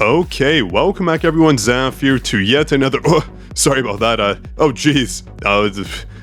Okay, welcome back everyone, Zaf here to yet another, sorry about that, oh jeez,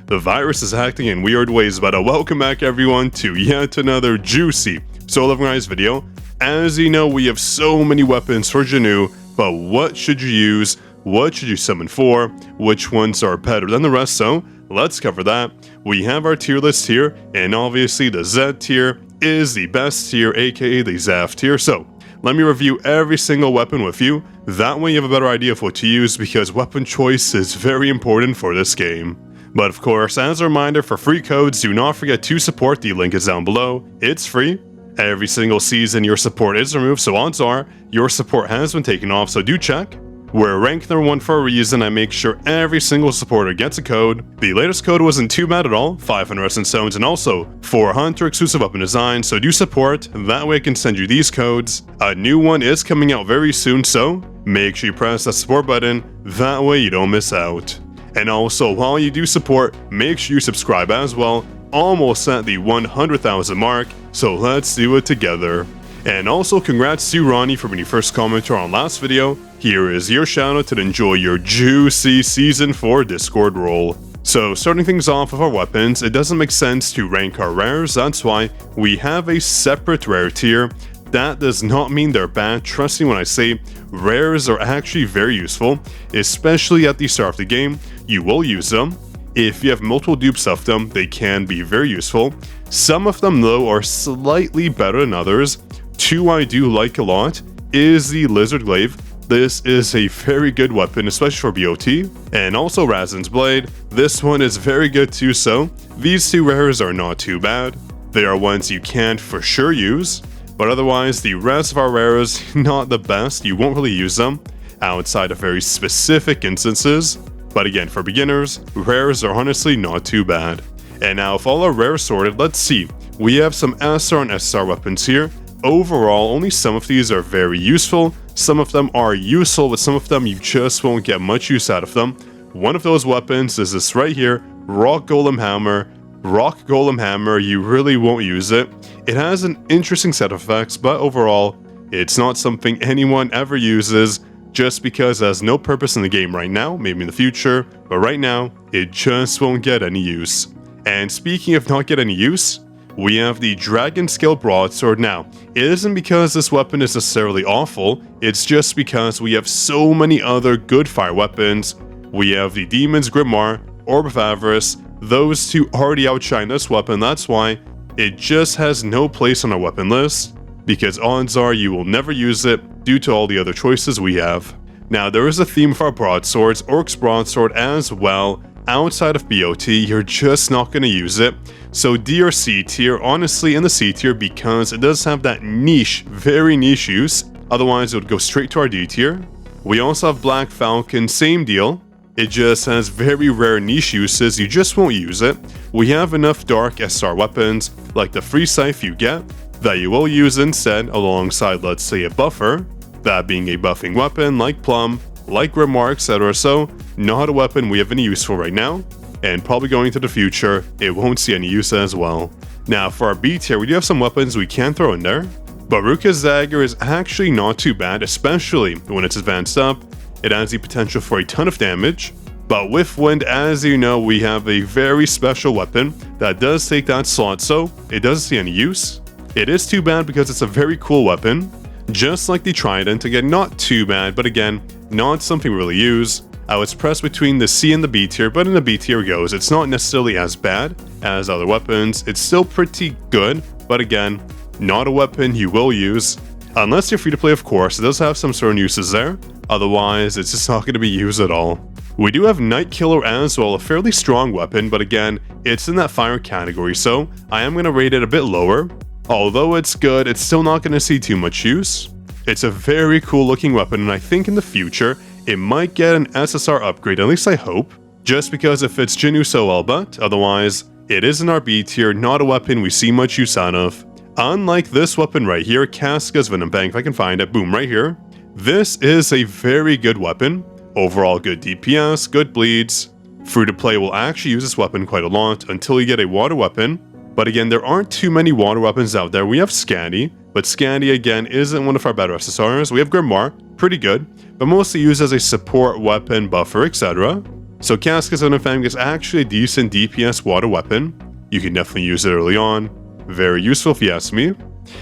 the virus is acting in weird ways, but welcome back everyone to yet another juicy solo organized video. As you know, we have so many weapons for JINWOO, but what should you use, what should you summon for, which ones are better than the rest, so let's cover that. We have our tier list here, and obviously the Z tier is the best tier, aka the Zaf tier, so let me review every single weapon with you, that way you have a better idea of what to use because weapon choice is very important for this game. But of course, as a reminder for free codes, do not forget to support, the link is down below, it's free. Every single season your support is removed, so odds are your support has been taken off, so do check. We're ranked number 1 for a reason. I make sure every single supporter gets a code. The latest code wasn't too bad at all, 500 Resin Stones and also 4 Hunter exclusive weapon designs, so do support, that way I can send you these codes. A new one is coming out very soon, so make sure you press that support button, that way you don't miss out. And also, while you do support, make sure you subscribe as well, almost at the 100,000 mark, so let's do it together. And also congrats to Ronnie for being your first commenter on last video. Here is your shout out to enjoy your juicy Season 4 Discord role. So starting things off with our weapons, it doesn't make sense to rank our rares, that's why we have a separate rare tier. That does not mean they're bad, trust me when I say rares are actually very useful, especially at the start of the game. You will use them. If you have multiple dupes of them, they can be very useful. Some of them though are slightly better than others. Two I do like a lot is the Lizard Glaive. This is a very good weapon, especially for BOT, and also Razin's Blade. This one is very good too, so these two rares are not too bad. They are ones you can't for sure use, but otherwise the rest of our rares not the best. You won't really use them outside of very specific instances, but again, for beginners, rares are honestly not too bad. And now with all our rares sorted, let's see. We have some SR and SR weapons here. Overall, only some of these are very useful, some of them are useful, but some of them you just won't get much use out of them. One of those weapons is this right here, Rock Golem Hammer. Rock Golem Hammer, you really won't use it. It has an interesting set of effects, but overall, it's not something anyone ever uses, just because it has no purpose in the game right now, maybe in the future, but right now, it just won't get any use. And speaking of not get any use, we have the Dragon Scale Broadsword. Now, it isn't because this weapon is necessarily awful, it's just because we have so many other good fire weapons. We have the Demon's Grimoire, Orb of Avarice, those two already outshine this weapon, that's why it just has no place on our weapon list, because odds are you will never use it due to all the other choices we have. Now, there is a theme for our broadswords, Orc's Broadsword as well. Outside of BOT, you're just not going to use it. So D or C tier, honestly in the C tier because it does have that niche, very niche use. Otherwise it would go straight to our D tier. We also have Black Falcon, same deal. It just has very rare niche uses, you just won't use it. We have enough dark SR weapons, like the free scythe you get, that you will use instead alongside, let's say, a buffer. That being a buffing weapon like Plum, like Grimoire, etc. So not a weapon we have any use for right now, and probably going into the future, it won't see any use as well. Now for our B tier, we do have some weapons we can throw in there. Baruka's Dagger is actually not too bad, especially when it's advanced up. It has the potential for a ton of damage, but with Wind, as you know, we have a very special weapon that does take that slot, so it doesn't see any use. It is too bad because it's a very cool weapon, just like the Trident. Again, not too bad, but again, not something we really use. I was pressed between the C and the B tier, but in the B tier goes. It's not necessarily as bad as other weapons. It's still pretty good, but again, not a weapon you will use. Unless you're free to play, of course, it does have some certain uses there. Otherwise, it's just not going to be used at all. We do have Night Killer as well, a fairly strong weapon, but again, it's in that fire category, so I am going to rate it a bit lower. Although it's good, it's still not going to see too much use. It's a very cool looking weapon, and I think in the future, it might get an SSR upgrade, at least I hope, just because it fits JINWOO so well, but otherwise, it is in our B tier, not a weapon we see much use out of. Unlike this weapon right here, Casca's Venom Bank, if I can find it, boom, right here. This is a very good weapon, overall good DPS, good bleeds. Free to play will actually use this weapon quite a lot until you get a water weapon, but again, there aren't too many water weapons out there. We have Scandy, but Scandy again isn't one of our better SSRs. We have Grimoire, pretty good, but mostly used as a support weapon, buffer, etc. So Cascus on Fang is actually a decent DPS water weapon. You can definitely use it early on. Very useful if you ask me.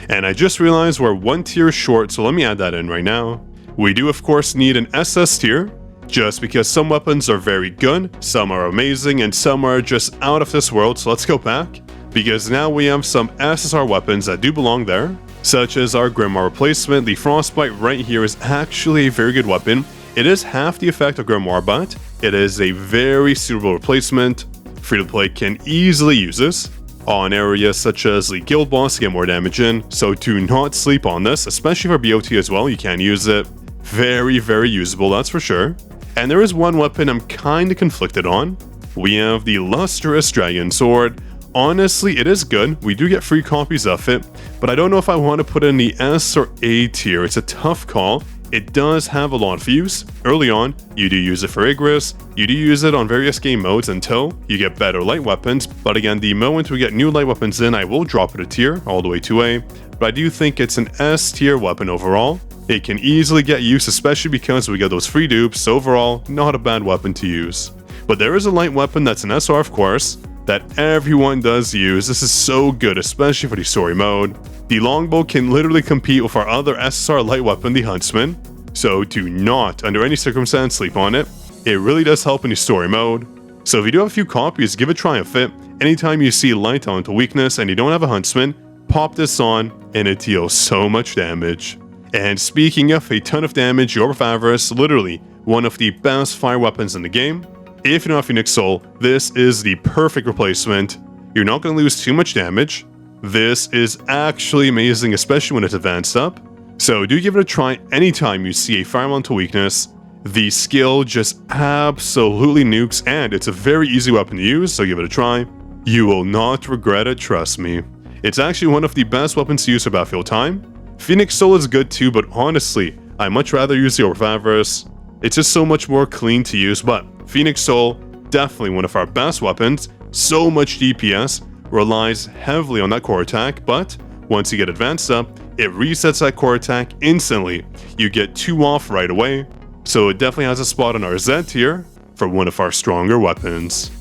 And I just realized we're one tier short, so let me add that in right now. We do of course need an SS tier, just because some weapons are very good, some are amazing, and some are just out of this world, so let's go back. Because now we have some SSR weapons that do belong there, such as our Grimoire replacement. The Frostbite right here is actually a very good weapon. It is half the effect of Grimoire, but it is a very suitable replacement. Free-to-play can easily use this on areas such as the guild boss to get more damage in, so do not sleep on this, especially for BOT as well. You can use it. Very, very usable, that's for sure. And there is one weapon I'm kinda conflicted on. We have the Lustrous Dragon Sword. Honestly, it is good. We do get free copies of it, but I don't know if I want to put it in the S or A tier. It's a tough call. It does have a lot of use. Early on, you do use it for Igris, you do use it on various game modes until you get better light weapons, but again, the moment we get new light weapons in, I will drop it a tier, all the way to A, but I do think it's an S tier weapon overall. It can easily get use, especially because we get those free dupes, so overall, not a bad weapon to use. But there is a light weapon that's an SR of course, that everyone does use. This is so good, especially for the story mode. The longbow can literally compete with our other SSR light weapon, the Huntsman, so do not, under any circumstance, sleep on it. It really does help in the story mode. So if you do have a few copies, give it a try and fit. Anytime you see light onto weakness and you don't have a Huntsman, pop this on and it deals so much damage. And speaking of a ton of damage, Orb of Avarice, literally one of the best fire weapons in the game. If you don't have Phoenix Soul, this is the perfect replacement. You're not going to lose too much damage. This is actually amazing, especially when it's advanced up. So do give it a try anytime you see a fire elemental weakness. The skill just absolutely nukes, and it's a very easy weapon to use, so give it a try. You will not regret it, trust me. It's actually one of the best weapons to use for battlefield time. Phoenix Soul is good too, but honestly, I much rather use the Orb of Avarice. It's just so much more clean to use, but Phoenix Soul, definitely one of our best weapons. So much DPS, relies heavily on that core attack, but once you get advanced up, it resets that core attack instantly. You get 2 off right away, so it definitely has a spot on our Z tier for one of our stronger weapons.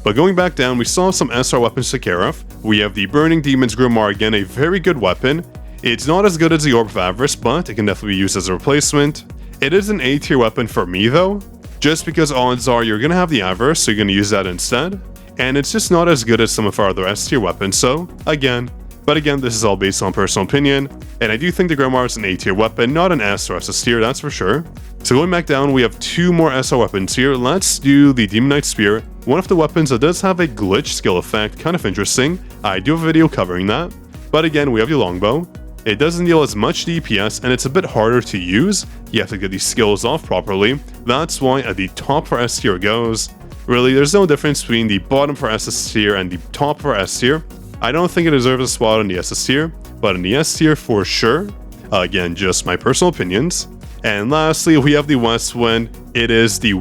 But going back down, we still have some SR weapons to take care of. We have the Burning Demon's Grimoire, again a very good weapon. It's not as good as the Orb of Avarice, but it can definitely be used as a replacement. It is an A tier weapon for me though, just because odds are you're going to have the Avarice, so you're going to use that instead. And it's just not as good as some of our other S tier weapons, so again, this is all based on personal opinion, and I do think the Grimoire is an A tier weapon, not an S or SS tier, that's for sure. So going back down, we have 2 more SR weapons here. Let's do the Demon Knight Spear, one of the weapons that does have a glitch skill effect, kind of interesting. I do have a video covering that, but again, we have the Longbow. It doesn't deal as much DPS, and it's a bit harder to use. You have to get these skills off properly. That's why at the top for S tier goes. Really, there's no difference between the bottom for SS tier and the top for S tier. I don't think it deserves a spot in the SS tier, but in the S tier for sure. Again, just my personal opinions. And lastly, we have the West Wind. It is the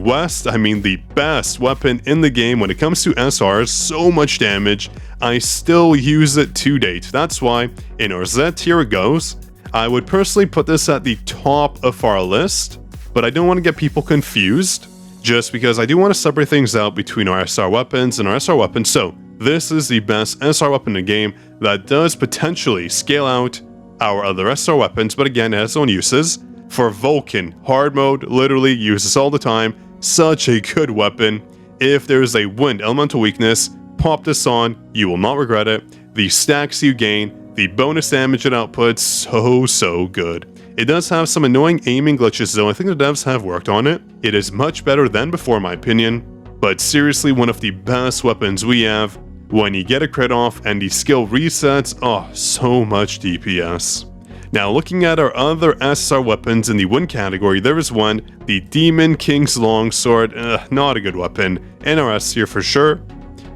best weapon in the game when it comes to SRs. So much damage. I still use it to date. That's why in our Z tier it goes. I would personally put this at the top of our list, but I don't want to get people confused, just because I do want to separate things out between our SR weapons and our SR weapons. So this is the best SR weapon in the game that does potentially scale out our other SR weapons, but again, it has its own uses. For Vulcan, hard mode, literally use this all the time. Such a good weapon. If there's a wind elemental weakness, pop this on, you will not regret it. The stacks you gain, the bonus damage it outputs, so good. It does have some annoying aiming glitches though. I think the devs have worked on it. It is much better than before in my opinion, but seriously one of the best weapons we have. When you get a crit off and the skill resets, oh, so much DPS. Now looking at our other SR weapons in the wind category, there is one, the Demon King's Longsword. Not a good weapon in our S tier for sure.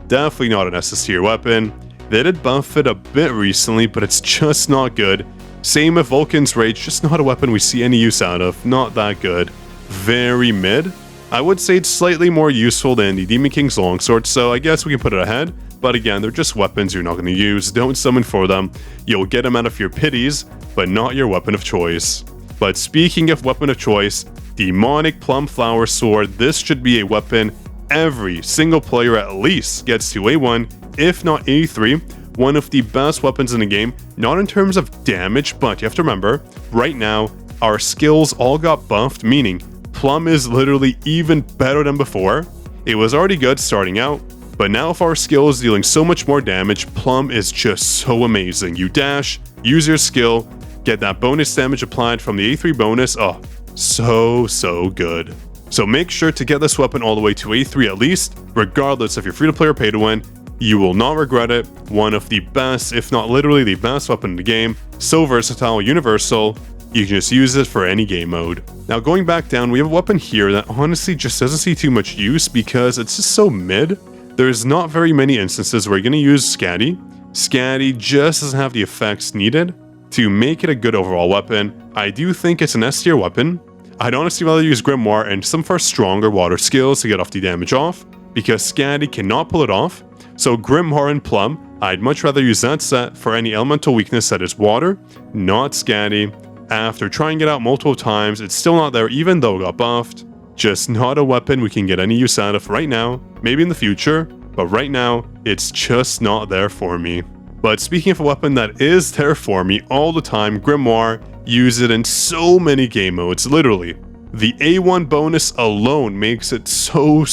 Definitely not an SS tier weapon. They did buff it a bit recently, but it's just not good. Same with Vulcan's Rage, just not a weapon we see any use out of. Not that good. Very mid. I would say it's slightly more useful than the Demon King's Longsword, so I guess we can put it ahead. But again, they're just weapons you're not going to use. Don't summon for them. You'll get them out of your pities, but not your weapon of choice. But speaking of weapon of choice, Demonic Plum Flower Sword, this should be a weapon every single player at least gets to A1, if not A3. One of the best weapons in the game, not in terms of damage, but you have to remember, right now, our skills all got buffed, meaning Plum is literally even better than before. It was already good starting out, but now if our skill is dealing so much more damage, Plum is just so amazing. You dash, use your skill, get that bonus damage applied from the A3 bonus. Oh, so good. So make sure to get this weapon all the way to A3 at least, regardless if you're free to play or pay to win. You will not regret it. One of the best, if not literally the best weapon in the game. So versatile, universal. You can just use it for any game mode. Now going back down, we have a weapon here that honestly just doesn't see too much use because it's just so mid. There's not very many instances where you're going to use Scatty. Scatty just doesn't have the effects needed to make it a good overall weapon. I do think it's an S tier weapon. I'd honestly rather use Grimoire and some of our stronger water skills to get off the damage off, because Scatty cannot pull it off. So Grimoire and Plum, I'd much rather use that set for any elemental weakness that is water, not Scatty. After trying it out multiple times, it's still not there even though it got buffed. Just not a weapon we can get any use out of right now, maybe in the future, but right now, it's just not there for me. But speaking of a weapon that is there for me all the time, Grimoire, use it in so many game modes, literally. The A1 bonus alone makes it so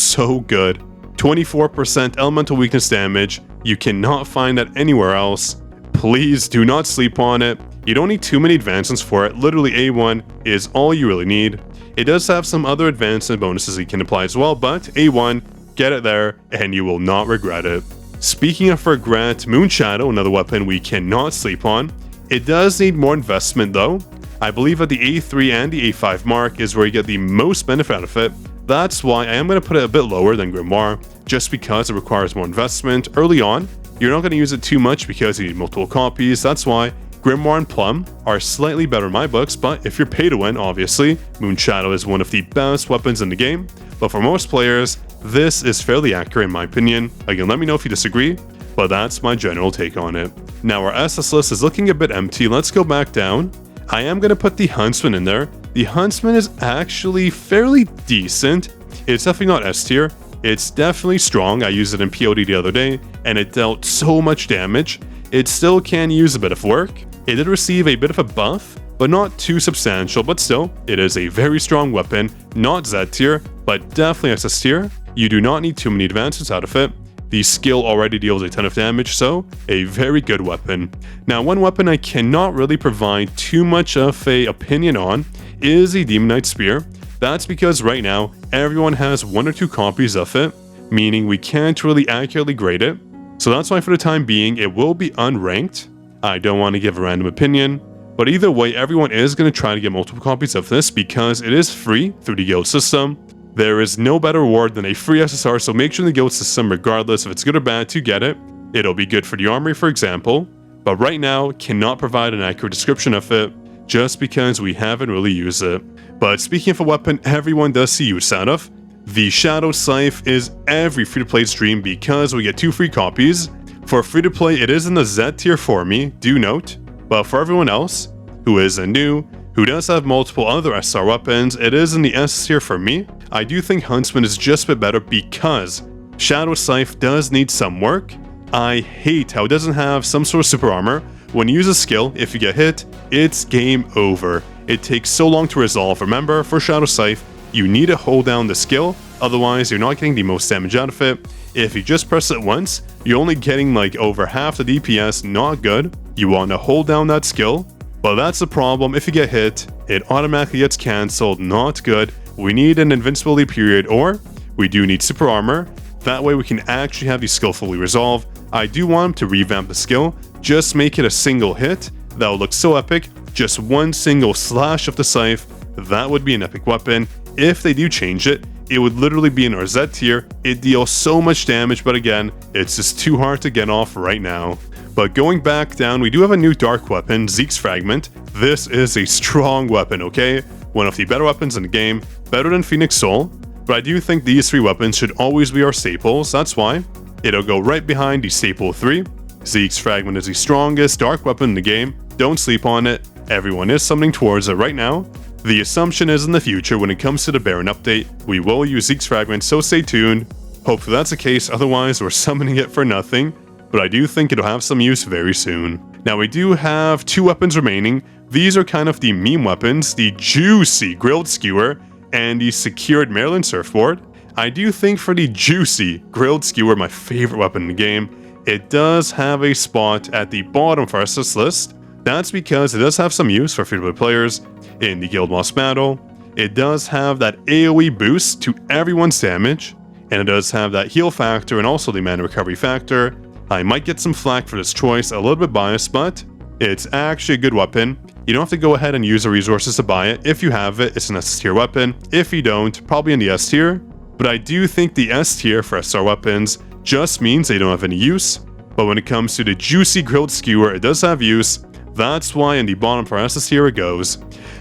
good. 24% elemental weakness damage, you cannot find that anywhere else. Please do not sleep on it. You don't need too many advancements for it, literally A1 is all you really need. It does have some other advancement bonuses you can apply as well, but A1, get it there, and you will not regret it. Speaking of regret, Moonshadow, another weapon we cannot sleep on. It does need more investment though. I believe at the A3 and the A5 mark is where you get the most benefit out of it. That's why I am going to put it a bit lower than Grimoire, just because it requires more investment early on. You're not going to use it too much because you need multiple copies, that's why Grimoire and Plum are slightly better in my books, but if you're pay to win, obviously, Moonshadow is one of the best weapons in the game. But for most players, this is fairly accurate in my opinion. Again, let me know if you disagree, but that's my general take on it. Now our SS list is looking a bit empty. Let's go back down. I am going to put the Huntsman in there. The Huntsman is actually fairly decent. It's definitely not S tier. It's definitely strong. I used it in POD the other day, and it dealt so much damage. It still can use a bit of work. It did receive a bit of a buff, but not too substantial, but still, it is a very strong weapon, not Z tier, but definitely SS tier. You do not need too many advancements out of it. The skill already deals a ton of damage, so a very good weapon. Now, one weapon I cannot really provide too much of an opinion on is the Demon Knight Spear. That's because right now, everyone has 1 or 2 copies of it, meaning we can't really accurately grade it. So that's why for the time being, it will be unranked. I don't want to give a random opinion, but either way, everyone is going to try to get multiple copies of this because it is free through the guild system. There is no better reward than a free SSR, so make sure in the guild system, regardless if it's good or bad, to get it. It'll be good for the armory, for example, but right now, cannot provide an accurate description of it just because we haven't really used it. But speaking of a weapon everyone does see use out of, the Shadow Scythe is every free-to-play stream because we get 2 free copies. For free-to-play, it is in the Z tier for me, do note, but for everyone else, who is new, who does have multiple other SR weapons, it is in the S tier for me. I do think Huntsman is just a bit better because Shadow Scythe does need some work. I hate how it doesn't have some sort of super armor. When you use a skill, if you get hit, it's game over. It takes so long to resolve. Remember, for Shadow Scythe, you need to hold down the skill, otherwise you're not getting the most damage out of it. If you just press it once, you're only getting like over half the DPS, not good. You want to hold down that skill, but that's the problem. If you get hit, it automatically gets cancelled, not good. We need an invincibility period, or we do need super armor. That way we can actually have the skill fully resolve. I do want him to revamp the skill, just make it a single hit. That would look so epic. Just one single slash of the scythe, that would be an epic weapon. If they do change it, it would literally be in our Z tier. It deals so much damage, but again, it's just too hard to get off right now. But going back down, we do have a new dark weapon, Zeke's Fragment. This is a strong weapon, okay? One of the better weapons in the game, better than Phoenix Soul. But I do think these 3 weapons should always be our staples, that's why. It'll go right behind the staple 3. Zeke's Fragment is the strongest dark weapon in the game, don't sleep on it. everyone is summoning towards it right now. The assumption is in the future when it comes to the Baron update, we will use Zeke's Fragment, so stay tuned. Hopefully that's the case, otherwise we're summoning it for nothing, but I do think it'll have some use very soon. Now we do have 2 weapons remaining. These are kind of the meme weapons, the juicy Grilled Skewer and the secured Maryland Surfboard. I do think for the juicy Grilled Skewer, my favorite weapon in the game, it does have a spot at the bottom of our assist list. That's because it does have some use for free-to-play players in the Guild Boss battle. It does have that AoE boost to everyone's damage, and it does have that heal factor and also the mana recovery factor. I might get some flack for this choice, a little bit biased, but it's actually a good weapon. You don't have to go ahead and use the resources to buy it. If you have it, it's an S tier weapon. If you don't, probably in the S tier. But I do think the S tier for SR weapons just means they don't have any use. But when it comes to the juicy Grilled Skewer, it does have use. That's why in the bottom for S tier it goes.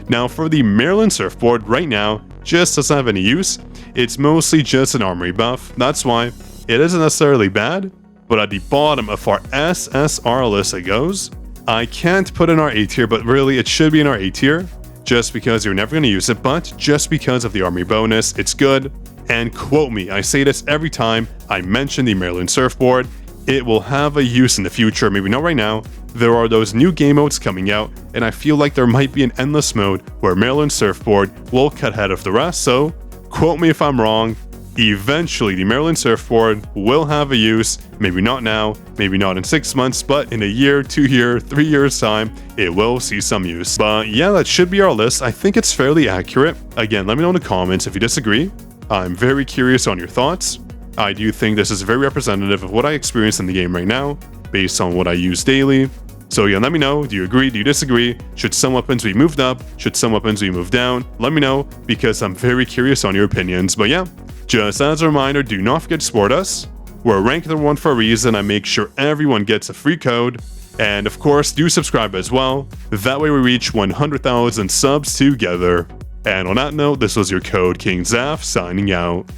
Now for the Maryland Surfboard, right now, just doesn't have any use. It's mostly just an armory buff. That's why it isn't necessarily bad. But at the bottom of our SSR list it goes. I can't put in our A tier, but really it should be in our A tier. Just because you're never going to use it, but just because of the armory bonus, it's good. And quote me, I say this every time I mention the Maryland Surfboard. It will have a use in the future, maybe not right now. There are those new game modes coming out, and I feel like there might be an endless mode where Maryland Surfboard will cut ahead of the rest, so quote me if I'm wrong. Eventually, the Maryland Surfboard will have a use, maybe not now, maybe not in 6 months, but in a year, 2 years, 3 years time, it will see some use. But yeah, that should be our list. I think it's fairly accurate. Again, let me know in the comments if you disagree. I'm very curious on your thoughts. I do think this is very representative of what I experience in the game right now, based on what I use daily. So yeah, let me know, do you agree, do you disagree? Should some weapons be moved up? Should some weapons be moved down? Let me know, because I'm very curious on your opinions. But yeah, just as a reminder, do not forget to support us. We're ranked number 1 for a reason. I make sure everyone gets a free code. And of course, do subscribe as well. That way we reach 100,000 subs together. And on that note, this was your Code King Zaf signing out.